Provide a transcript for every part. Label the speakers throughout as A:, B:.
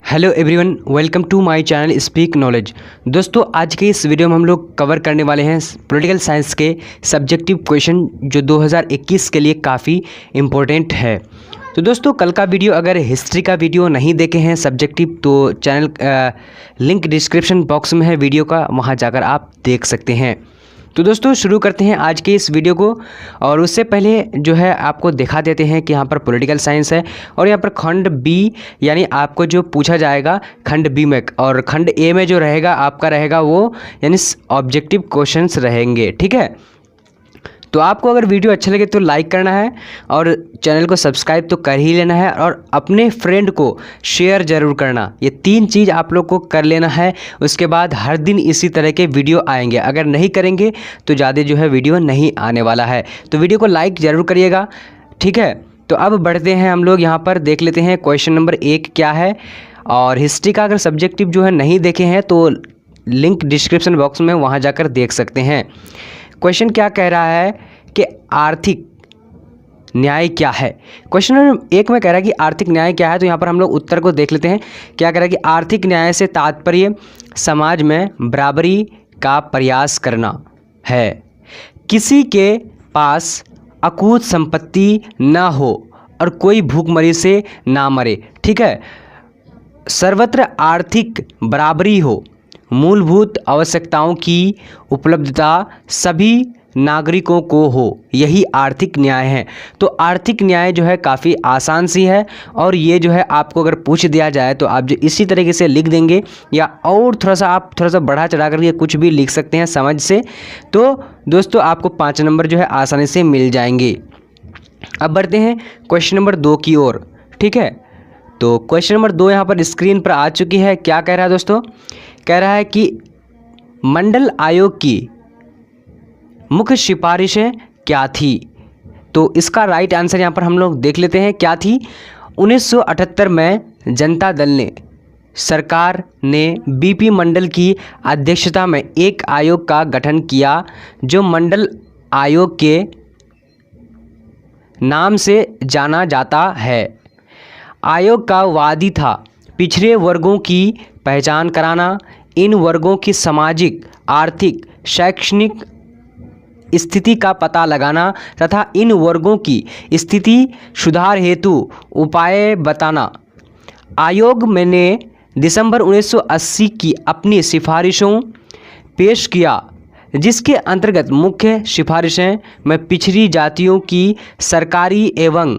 A: Hello everyone, welcome to my channel speak knowledge. दोस्तों, आज के इस वीडियो में हम लोग कवर करने वाले हैं पॉलिटिकल साइंस के सब्जेक्टिव क्वेश्चन जो 2021 के लिए काफ़ी इम्पोर्टेंट है। तो दोस्तों, कल का वीडियो अगर हिस्ट्री का वीडियो नहीं देखे हैं सब्जेक्टिव, तो चैनल लिंक डिस्क्रिप्शन बॉक्स में है वीडियो का, वहाँ जाकर आप देख सकते हैं। तो दोस्तों, शुरू करते हैं आज के इस वीडियो को। और उससे पहले जो है आपको दिखा देते हैं कि यहाँ पर पॉलिटिकल साइंस है और यहाँ पर खंड बी यानी आपको जो पूछा जाएगा खंड बी में, और खंड ए में जो रहेगा आपका रहेगा वो यानी ऑब्जेक्टिव क्वेश्चंस रहेंगे। ठीक है, तो आपको अगर वीडियो अच्छा लगे तो लाइक करना है और चैनल को सब्सक्राइब तो कर ही लेना है और अपने फ्रेंड को शेयर ज़रूर करना। ये 3 चीज़ आप लोग को कर लेना है। उसके बाद हर दिन इसी तरह के वीडियो आएंगे। अगर नहीं करेंगे तो ज़्यादा जो है वीडियो नहीं आने वाला है। तो वीडियो को लाइक ज़रूर करिएगा। ठीक है, तो अब बढ़ते हैं हम लोग, यहाँ पर देख लेते हैं क्वेश्चन नंबर 1 क्या है। और हिस्ट्री का अगर सब्जेक्टिव जो है नहीं देखे हैं तो लिंक डिस्क्रिप्शन बॉक्स में वहाँ जाकर देख सकते हैं। क्वेश्चन क्या कह रहा है कि आर्थिक न्याय क्या है। क्वेश्चन नंबर 1 में कह रहा है कि आर्थिक न्याय क्या है। तो यहाँ पर हम लोग उत्तर को देख लेते हैं। क्या कह रहा है कि आर्थिक न्याय से तात्पर्य समाज में बराबरी का प्रयास करना है, किसी के पास अकूत संपत्ति ना हो और कोई भूखमरी से ना मरे। ठीक है, सर्वत्र आर्थिक बराबरी हो, मूलभूत आवश्यकताओं की उपलब्धता सभी नागरिकों को हो, यही आर्थिक न्याय है। तो आर्थिक न्याय जो है काफ़ी आसान सी है और ये जो है आपको अगर पूछ दिया जाए तो आप जो इसी तरीके से लिख देंगे या और आप थोड़ा सा बढ़ा चढ़ा करके कुछ भी लिख सकते हैं समझ से। तो दोस्तों, आपको 5 नंबर जो है आसानी से मिल जाएंगे। अब बढ़ते हैं क्वेश्चन नंबर 2 की ओर। ठीक है, तो क्वेश्चन नंबर 2 यहाँ पर स्क्रीन पर आ चुकी है। क्या कह रहा है दोस्तों? कह रहा है कि मंडल आयोग की मुख्य सिफारिशें क्या थी। तो इसका राइट आंसर यहाँ पर हम लोग देख लेते हैं क्या थी। 1978 में जनता दल ने सरकार ने बीपी मंडल की अध्यक्षता में एक आयोग का गठन किया जो मंडल आयोग के नाम से जाना जाता है। आयोग का वादी था पिछड़े वर्गों की पहचान कराना, इन वर्गों की सामाजिक, आर्थिक, शैक्षणिक स्थिति का पता लगाना तथा इन वर्गों की स्थिति सुधार हेतु उपाय बताना। आयोग ने दिसंबर 1980 की अपनी सिफारिशों पेश किया, जिसके अंतर्गत मुख्य सिफारिशें में पिछड़ी जातियों की सरकारी एवं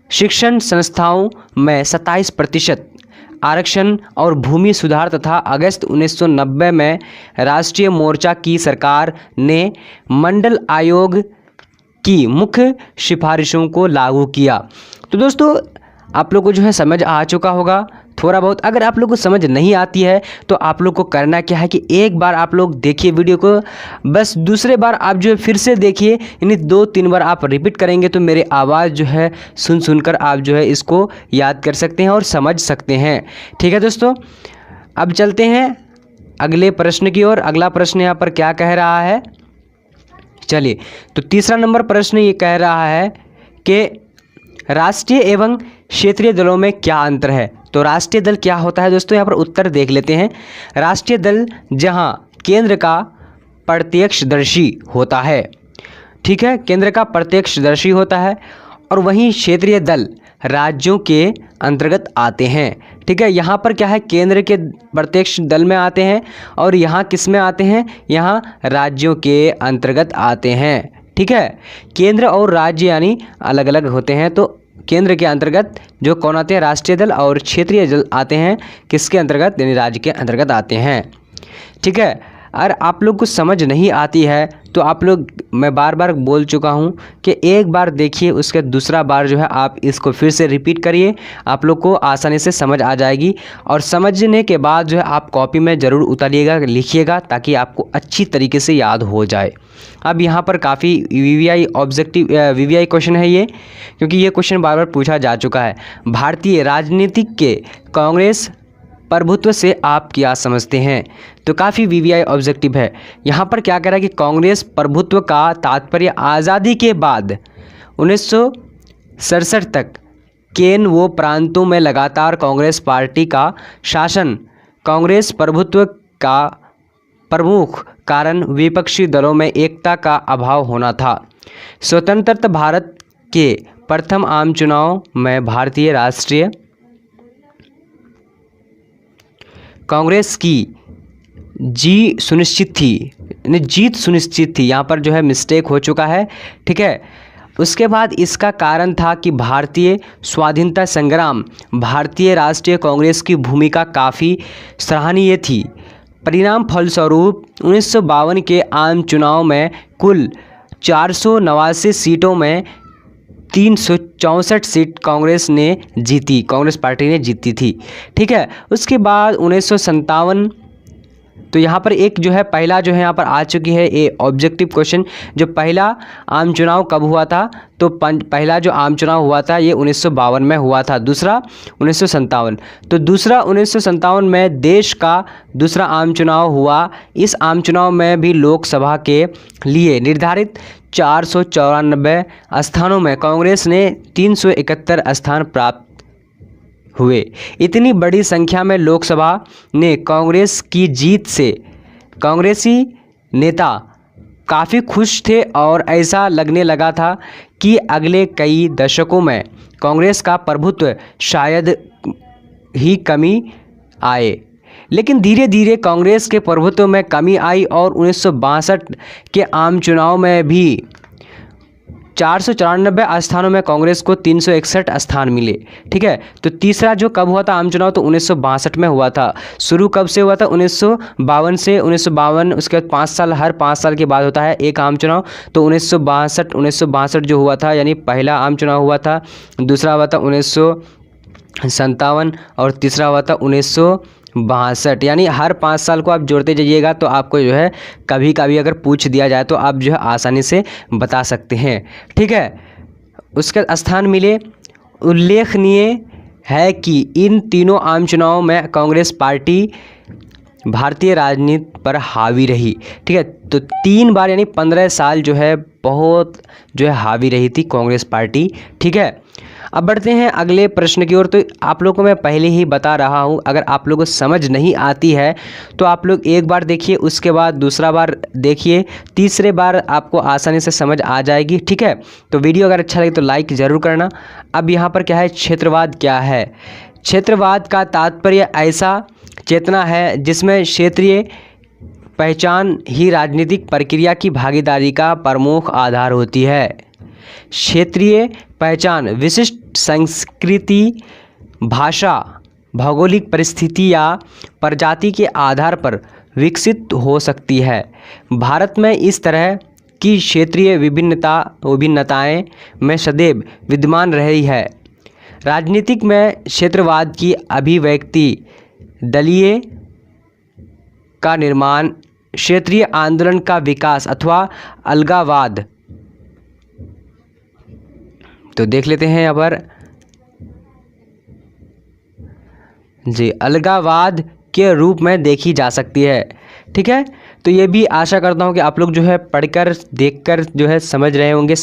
A: शिक्षण संस्थाओं में 27% आरक्षण और भूमि सुधार तथा अगस्त 1990 में राष्ट्रीय मोर्चा की सरकार ने मंडल आयोग की मुख्य सिफारिशों को लागू किया। तो दोस्तों, आप लोग को जो है समझ आ चुका होगा थोड़ा बहुत। अगर आप लोग को समझ नहीं आती है तो आप लोग को करना क्या है कि एक बार आप लोग देखिए वीडियो को, बस दूसरे बार आप जो है फिर से देखिए, यानी 2-3 बार आप रिपीट करेंगे तो मेरी आवाज़ जो है सुनकर आप जो है इसको याद कर सकते हैं और समझ सकते हैं। ठीक है दोस्तों, अब चलते हैं अगले प्रश्न की ओर। अगला प्रश्न यहाँ पर क्या कह रहा है, चलिए। तो तीसरा नंबर प्रश्न ये कह रहा है कि राष्ट्रीय एवं क्षेत्रीय दलों में क्या अंतर है। तो राष्ट्रीय दल क्या होता है दोस्तों, यहाँ पर उत्तर देख लेते हैं। राष्ट्रीय दल जहाँ केंद्र का प्रत्यक्षदर्शी होता है, ठीक है, केंद्र का प्रत्यक्षदर्शी होता है, और वहीं क्षेत्रीय दल राज्यों के अंतर्गत आते हैं। ठीक है, यहाँ पर क्या है, केंद्र के प्रत्यक्ष दल में आते हैं और यहाँ किस में आते हैं, यहाँ राज्यों के अंतर्गत आते हैं। ठीक है, केंद्र और राज्य यानी अलग अलग होते हैं। तो केंद्र के अंतर्गत जो कौन आते हैं, राष्ट्रीय दल, और क्षेत्रीय दल आते हैं किसके अंतर्गत, यानी राज्य के अंतर्गत आते हैं। ठीक है, अगर आप लोग को समझ नहीं आती है तो आप लोग, मैं बार बार बोल चुका हूँ कि एक बार देखिए, उसके दूसरा बार जो है आप इसको फिर से रिपीट करिए, आप लोग को आसानी से समझ आ जाएगी। और समझने के बाद जो है आप कॉपी में ज़रूर उतारिएगा, लिखिएगा, ताकि आपको अच्छी तरीके से याद हो जाए। अब यहाँ पर काफ़ी वीवीआई क्वेश्चन है ये, क्योंकि ये क्वेश्चन बार बार पूछा जा चुका है। भारतीय राजनीतिक के कांग्रेस प्रभुत्व से आप क्या समझते हैं। तो काफ़ी वीवीआई ऑब्जेक्टिव है। यहाँ पर क्या कह रहा है कि कांग्रेस प्रभुत्व का तात्पर्य आज़ादी के बाद 1967 तक किन वो प्रांतों में लगातार कांग्रेस पार्टी का शासन कांग्रेस प्रभुत्व का प्रमुख कारण विपक्षी दलों में एकता का अभाव होना था। स्वतंत्र भारत के प्रथम आम चुनाव में भारतीय राष्ट्रीय कांग्रेस की जीत सुनिश्चित थी। यहाँ पर जो है मिस्टेक हो चुका है, ठीक है। उसके बाद इसका कारण था कि भारतीय स्वाधीनता संग्राम भारतीय राष्ट्रीय कांग्रेस की भूमिका काफ़ी सराहनीय थी। परिणाम फलस्वरूप 1952 के आम चुनाव में कुल 489 सीटों में 364 सीट कांग्रेस पार्टी ने जीती थी, ठीक है। उसके बाद 1957, तो यहाँ पर एक जो है पहला जो है यहाँ पर आ चुकी है ये ऑब्जेक्टिव क्वेश्चन। जो पहला आम चुनाव कब हुआ था, तो पहला जो आम चुनाव हुआ था ये 1952 में हुआ था, दूसरा 1957। तो दूसरा 1957 में देश का दूसरा आम चुनाव हुआ। इस आम चुनाव में भी लोकसभा के लिए निर्धारित 494 स्थानों में कांग्रेस ने 371 स्थान प्राप्त हुए। इतनी बड़ी संख्या में लोकसभा ने कांग्रेस की जीत से कांग्रेसी नेता काफ़ी खुश थे और ऐसा लगने लगा था कि अगले कई दशकों में कांग्रेस का प्रभुत्व शायद ही कमी आए। लेकिन धीरे धीरे कांग्रेस के प्रभुत्व में कमी आई और 1962 के आम चुनाव में भी 494 स्थानों में कांग्रेस को 361 स्थान मिले, ठीक है। तो तीसरा जो कब हुआ था आम चुनाव, तो 1962 में हुआ था। शुरू कब से हुआ था, 1952 से। 1952 उसके बाद 5 साल, हर 5 साल के बाद होता है एक आम चुनाव। तो 1962 जो हुआ था, यानी पहला आम चुनाव हुआ था, दूसरा हुआ था 1957 और तीसरा हुआ था 1962। यानी हर 5 साल को आप जोड़ते जाइएगा तो आपको जो है कभी कभी अगर पूछ दिया जाए तो आप जो है आसानी से बता सकते हैं, ठीक है। उसके स्थान मिले। उल्लेखनीय है कि इन तीनों आम चुनावों में कांग्रेस पार्टी भारतीय राजनीति पर हावी रही, ठीक है। तो 3 बार यानी 15 साल जो है बहुत जो है हावी रही थी कांग्रेस पार्टी, ठीक है। अब बढ़ते हैं अगले प्रश्न की ओर। तो आप लोगों को मैं पहले ही बता रहा हूं, अगर आप लोगों को समझ नहीं आती है तो आप लोग एक बार देखिए, उसके बाद दूसरा बार देखिए, तीसरे बार आपको आसानी से समझ आ जाएगी, ठीक है। तो वीडियो अगर अच्छा लगे तो लाइक ज़रूर करना। अब यहाँ पर क्या है, क्षेत्रवाद क्या है। क्षेत्रवाद का तात्पर्य ऐसा चेतना है जिसमें क्षेत्रीय पहचान ही राजनीतिक प्रक्रिया की भागीदारी का प्रमुख आधार होती है। क्षेत्रीय पहचान विशिष्ट संस्कृति, भाषा, भौगोलिक परिस्थिति या प्रजाति के आधार पर विकसित हो सकती है। भारत में इस तरह की क्षेत्रीय विभिन्नताएं में सदैव विद्यमान रही है। राजनीतिक में क्षेत्रवाद की अभिव्यक्ति दलीय का निर्माण, क्षेत्रीय आंदोलन का विकास अथवा अलगाववाद। तो देख लेते हैं यहाँ पर जी, अलगाववाद के रूप में देखी जा सकती है, ठीक है। तो ये भी आशा करता हूँ कि आप लोग जो है पढ़कर देखकर जो है समझ रहे होंगे।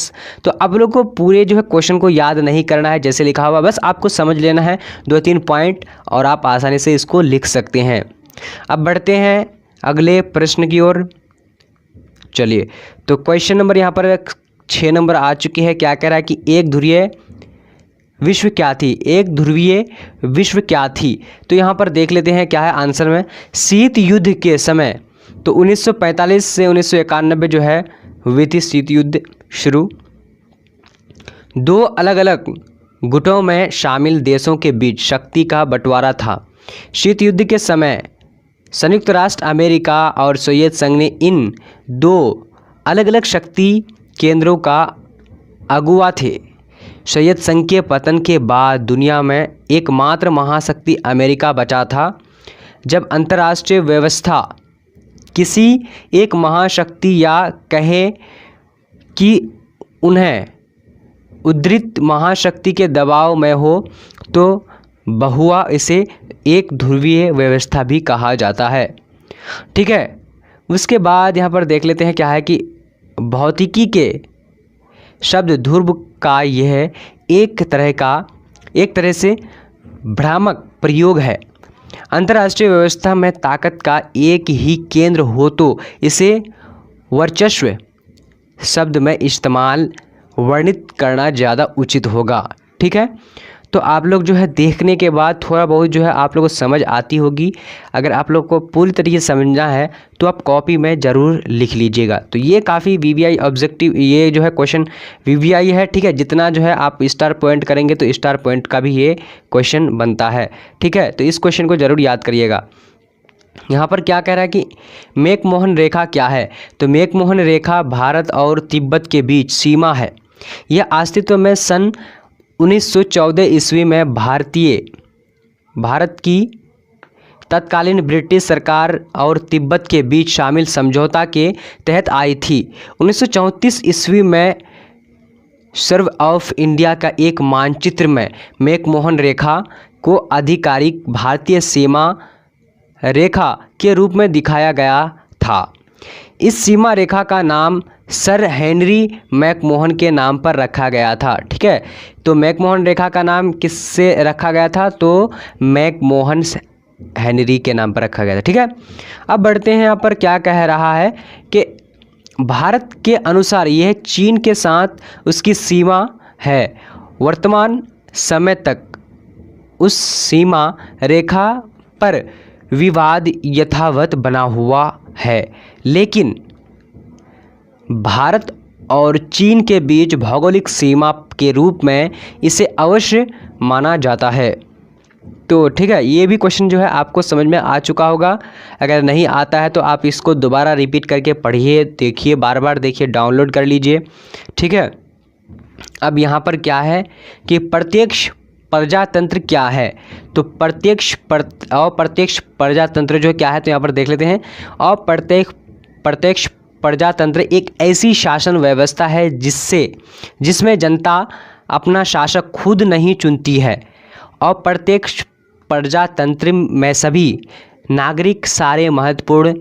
A: तो आप लोग को पूरे जो है क्वेश्चन को याद नहीं करना है जैसे लिखा हुआ, बस आपको समझ लेना है 2-3 पॉइंट और आप आसानी से इसको लिख सकते हैं। अब बढ़ते हैं अगले प्रश्न की ओर। चलिए, तो क्वेश्चन नंबर यहाँ पर 6 नंबर आ चुकी है। क्या कह रहा है कि एक ध्रुवीय विश्व क्या थी, एक ध्रुवीय विश्व क्या थी। तो यहाँ पर देख लेते हैं क्या है आंसर में। शीत युद्ध के समय, तो 1945 से 1991 जो है हुई थी शीत युद्ध शुरू। 2 अलग अलग गुटों में शामिल देशों के बीच शक्ति का बंटवारा था। शीत युद्ध के समय संयुक्त राष्ट्र अमेरिका और सोवियत संघ ने इन 2 अलग अलग शक्ति केंद्रों का अगुवा थे। सोवियत संघ के पतन के बाद दुनिया में एकमात्र महाशक्ति अमेरिका बचा था। जब अंतर्राष्ट्रीय व्यवस्था किसी एक महाशक्ति या कहे कि उन्हें उद्धृत महाशक्ति के दबाव में हो तो बहुआ इसे एक ध्रुवीय व्यवस्था भी कहा जाता है, ठीक है। उसके बाद यहाँ पर देख लेते हैं क्या है कि भौतिकी के शब्द ध्रुव का यह एक तरह का एक तरह से भ्रामक प्रयोग है। अंतर्राष्ट्रीय व्यवस्था में ताकत का एक ही केंद्र हो तो इसे वर्चस्व शब्द में इस्तेमाल वर्णित करना ज़्यादा उचित होगा। ठीक है, तो आप लोग जो है देखने के बाद थोड़ा बहुत जो है आप लोगों को समझ आती होगी। अगर आप लोग को पूरी तरीके से समझना है तो आप कॉपी में ज़रूर लिख लीजिएगा। तो ये काफ़ी वीवीआई ऑब्जेक्टिव, ये जो है क्वेश्चन वीवीआई है। ठीक है, जितना जो है आप स्टार पॉइंट करेंगे तो स्टार पॉइंट का भी ये क्वेश्चन बनता है। ठीक है, तो इस क्वेश्चन को ज़रूर याद करिएगा। यहाँ पर क्या कह रहा है कि मैकमोहन रेखा क्या है? तो मैकमोहन रेखा भारत और तिब्बत के बीच सीमा है। यह अस्तित्व में सन 1914 ईस्वी में भारत की तत्कालीन ब्रिटिश सरकार और तिब्बत के बीच शामिल समझौता के तहत आई थी। 1934 ईस्वी में सर्वे ऑफ इंडिया का एक मानचित्र में मैकमोहन रेखा को आधिकारिक भारतीय सीमा रेखा के रूप में दिखाया गया था। इस सीमा रेखा का नाम सर हेनरी मैकमोहन के नाम पर रखा गया था। ठीक है, तो मैकमोहन रेखा का नाम किससे रखा गया था? तो मैकमोहन हेनरी के नाम पर रखा गया था। ठीक है, अब बढ़ते हैं। यहाँ पर क्या कह रहा है कि भारत के अनुसार यह चीन के साथ उसकी सीमा है। वर्तमान समय तक उस सीमा रेखा पर विवाद यथावत बना हुआ है, लेकिन भारत और चीन के बीच भौगोलिक सीमा के रूप में इसे अवश्य माना जाता है। तो ठीक है, ये भी क्वेश्चन जो है आपको समझ में आ चुका होगा। अगर नहीं आता है तो आप इसको दोबारा रिपीट करके पढ़िए, देखिए, बार बार देखिए, डाउनलोड कर लीजिए। ठीक है, अब यहाँ पर क्या है कि प्रत्यक्ष प्रजातंत्र क्या है? तो अप्रत्यक्ष प्रजातंत्र जो क्या है, तो यहाँ पर देख लेते हैं। प्रत्यक्ष प्रजातंत्र एक ऐसी शासन व्यवस्था है जिसमें जनता अपना शासक खुद नहीं चुनती है। अप्रत्यक्ष प्रजातंत्र में सभी नागरिक सारे महत्वपूर्ण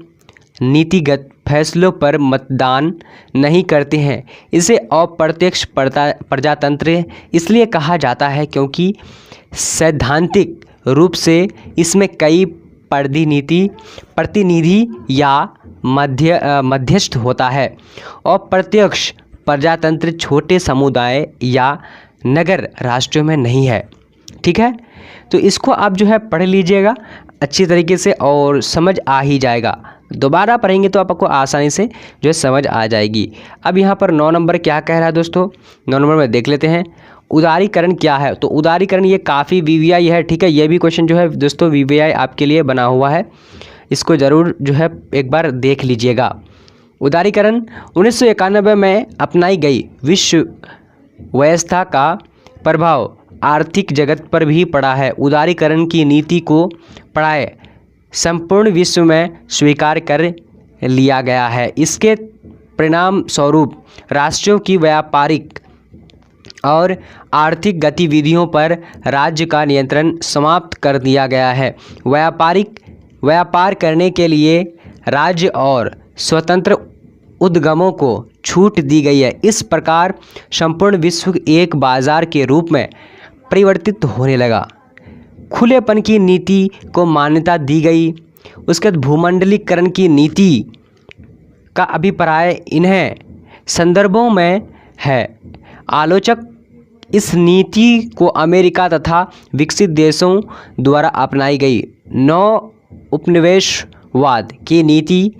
A: नीतिगत फैसलों पर मतदान नहीं करते हैं। इसे अप्रत्यक्ष प्रजातंत्र इसलिए कहा जाता है क्योंकि सैद्धांतिक रूप से इसमें कई प्रतिनिधि या मध्यस्थ होता है। अप्रत्यक्ष प्रजातंत्र छोटे समुदाय या नगर राष्ट्रों में नहीं है। ठीक है, तो इसको आप जो है पढ़ लीजिएगा अच्छी तरीके से और समझ आ ही जाएगा। दोबारा पढ़ेंगे तो आपको आसानी से जो है समझ आ जाएगी। अब यहाँ पर 9 नंबर क्या कह रहा है दोस्तों? 9 नंबर में देख लेते हैं, उदारीकरण क्या है? तो उदारीकरण ये काफ़ी वीवीआई है। ठीक है, ये भी क्वेश्चन जो है दोस्तों वीवीआई आपके लिए बना हुआ है, इसको ज़रूर जो है एक बार देख लीजिएगा। उदारीकरण 1991 में अपनाई गई विश्व व्यवस्था का प्रभाव आर्थिक जगत पर भी पड़ा है। उदारीकरण की नीति को प्राय संपूर्ण विश्व में स्वीकार कर लिया गया है। इसके परिणाम स्वरूप राष्ट्रों की व्यापारिक और आर्थिक गतिविधियों पर राज्य का नियंत्रण समाप्त कर दिया गया है। व्यापार करने के लिए राज्य और स्वतंत्र उद्यमों को छूट दी गई है। इस प्रकार संपूर्ण विश्व एक बाजार के रूप में परिवर्तित होने लगा। खुलेपन की नीति को मान्यता दी गई। उसके बाद भूमंडलीकरण की नीति का अभिप्राय इन्हें संदर्भों में है। आलोचक इस नीति को अमेरिका तथा विकसित देशों द्वारा अपनाई गई नौ उपनिवेशवाद की नीति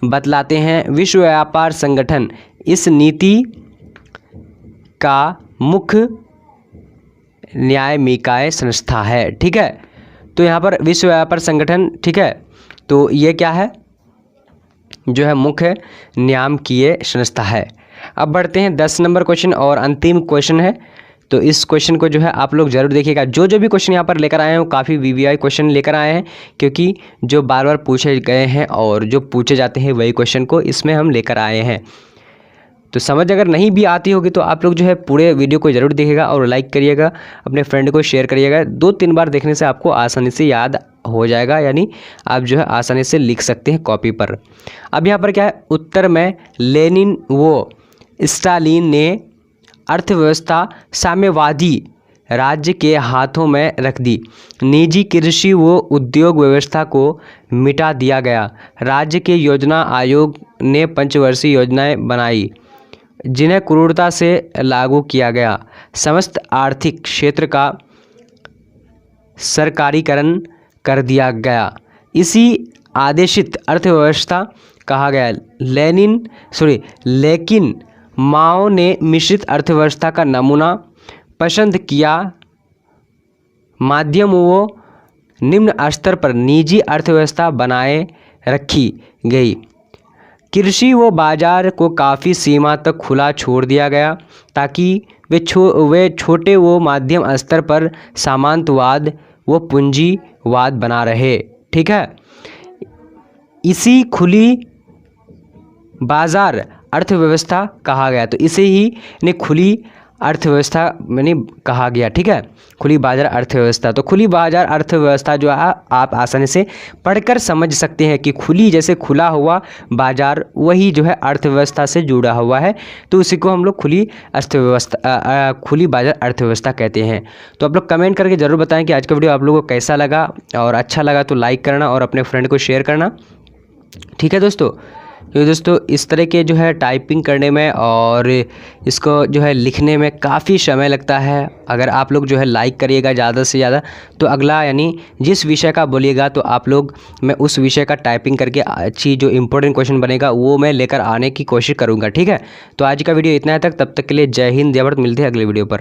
A: बतलाते हैं। विश्व व्यापार संगठन इस नीति का मुख्य न्यायिक संस्था है। ठीक है, तो यहाँ पर विश्व व्यापार संगठन, ठीक है, तो ये क्या है जो है मुख्य न्यायिक संस्था है। अब बढ़ते हैं 10 नंबर क्वेश्चन और अंतिम क्वेश्चन है। तो इस क्वेश्चन को जो है आप लोग जरूर देखिएगा। जो भी क्वेश्चन यहाँ पर लेकर आए हैं वो काफ़ी वीवीआई क्वेश्चन लेकर आए हैं, क्योंकि जो बार बार पूछे गए हैं और जो पूछे जाते हैं वही क्वेश्चन को इसमें हम लेकर आए हैं। तो समझ अगर नहीं भी आती होगी तो आप लोग जो है पूरे वीडियो को ज़रूर देखिएगा और लाइक करिएगा, अपने फ्रेंड को शेयर करिएगा। 2-3 बार देखने से आपको आसानी से याद हो जाएगा, यानी आप जो है आसानी से लिख सकते हैं कॉपी पर। अब यहाँ पर क्या है, उत्तर में लेनिन व स्टालिन ने अर्थव्यवस्था साम्यवादी राज्य के हाथों में रख दी। निजी कृषि व उद्योग व्यवस्था को मिटा दिया गया। राज्य के योजना आयोग ने पंचवर्षीय योजनाएं बनाई जिन्हें क्रूरता से लागू किया गया। समस्त आर्थिक क्षेत्र का सरकारीकरण कर दिया गया। इसी आदेशित अर्थव्यवस्था कहा गया। लेकिन माओ ने मिश्रित अर्थव्यवस्था का नमूना पसंद किया। माध्यम व निम्न स्तर पर निजी अर्थव्यवस्था बनाए रखी गई। कृषि व बाजार को काफ़ी सीमा तक खुला छोड़ दिया गया ताकि वे छोटे व मध्यम स्तर पर सामंतवाद व पूंजीवाद बना रहे। ठीक है, इसी खुली बाजार अर्थव्यवस्था कहा गया। तो इसे ही ने खुली अर्थव्यवस्था मैंने कहा गया। ठीक है, खुली बाजार अर्थव्यवस्था। तो खुली बाजार अर्थव्यवस्था जो है आप आसानी से पढ़कर समझ सकते हैं कि खुली जैसे खुला हुआ बाजार, वही जो है अर्थव्यवस्था से जुड़ा हुआ है। तो उसी को हम लोग खुली अर्थव्यवस्था खुली बाजार अर्थव्यवस्था कहते हैं। तो आप लोग कमेंट करके ज़रूर बताएं कि आज का वीडियो आप लोगों को कैसा लगा, और अच्छा लगा तो लाइक करना और अपने फ्रेंड को शेयर करना। ठीक है दोस्तों, तो दोस्तों इस तरह के जो है टाइपिंग करने में और इसको जो है लिखने में काफ़ी समय लगता है। अगर आप लोग जो है लाइक करिएगा ज़्यादा से ज़्यादा, तो अगला यानी जिस विषय का बोलिएगा तो आप लोग, मैं उस विषय का टाइपिंग करके अच्छी जो इंपॉर्टेंट क्वेश्चन बनेगा वो मैं लेकर आने की कोशिश करूँगा। ठीक है, तो आज का वीडियो इतना है तक, तब तक के लिए जय हिंद जय भारत। मिलते हैं अगले वीडियो पर।